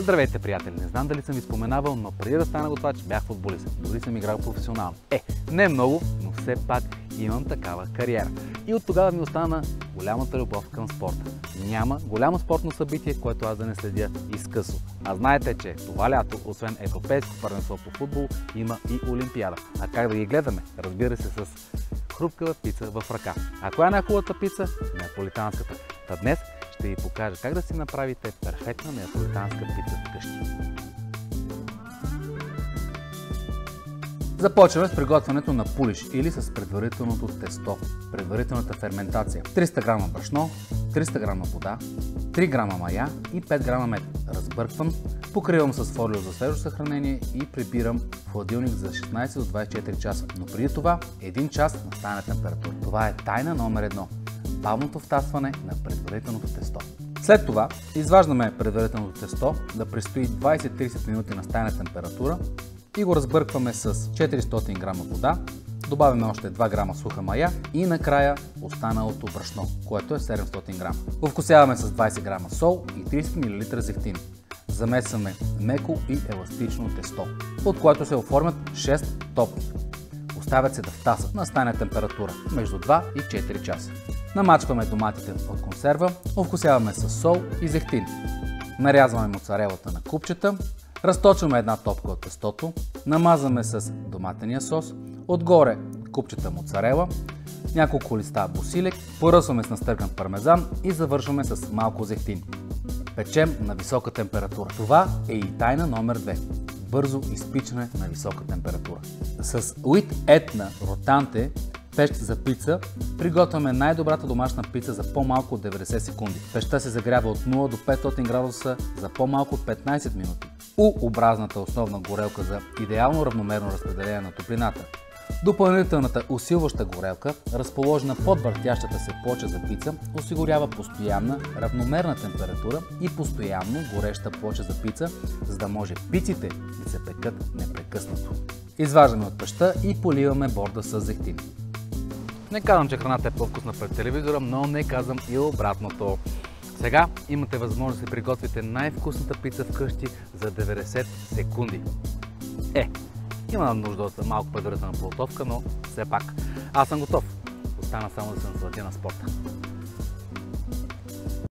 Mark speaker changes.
Speaker 1: Здравейте, приятели! Не знам дали съм ви споменавал, но преди да стана готвач бях футболист. Дори съм играл професионално. Не много, но все пак имам такава кариера. И от тогава ми остана голямата любов към спорта. Няма голямо спортно събитие, което аз да не следя изкъсо. А знаете, че това лято, освен европейско първенство по футбол, има и олимпиада. А как да ги гледаме? Разбира се, с хрупкава пица в ръка. А коя е най-хубавата пица? Неаполитанската. Та днес ще ви покажа как да си направите перфектна неаполитанска пица вкъщи. Започваме с приготвянето на пулиш или с предварителното тесто, предварителната ферментация. 300 грама брашно, 300 грама вода, 3 грама мая и 5 грама мед. Разбърквам, покривам с фолио за свежо съхранение и прибирам в хладилник за 16 до 24 часа. Но преди това 1 час на стайна температура. Това е тайна номер 1. Бавното втасване на предварителното тесто. След това изваждаме предварителното тесто да престои 20-30 минути на стайна температура и го разбъркваме с 400 грама вода, добавяме още 2 грама суха мая и накрая останалото брашно, което е 700 грама. Овкусяваме с 20 грама сол и 30 мл зехтин. Замесваме меко и еластично тесто, от което се оформят 6 топки. Оставят се да втасат на стайна температура между 2 и 4 часа. Намачваме доматите от консерва, овкусяваме с сол и зехтин. Нарязваме моцарелата на купчета, разточваме една топка от тестото, намазваме с доматения сос, отгоре купчета моцарела, няколко листа босилек, поръсваме с настърган пармезан и завършваме с малко зехтин. Печем на висока температура. Това е и тайна номер 2. Бързо изпичане на висока температура. С Уит Етна Ротанте пещ за пица приготвяме най-добрата домашна пица за по-малко от 90 секунди. Пещта се загрява от 0 до 500 градуса за по-малко от 15 минути. U-образната основна горелка за идеално равномерно разпределение на топлината. Допълнителната усилваща горелка, разположена под въртящата се плоча за пица, осигурява постоянна, равномерна температура и постоянно гореща плоча за пица, за да може пиците да се пекат непрекъснато. Изваждаме от пещта и поливаме борда с зехтин. Не казвам, че храната е по-вкусна пред телевизора, но не казвам и обратното. Сега имате възможност да си приготвите най-вкусната пица вкъщи за 90 секунди. Има нужда от малко предварителна подготовка, но все пак аз съм готов. Остана само да се насладя на спорта.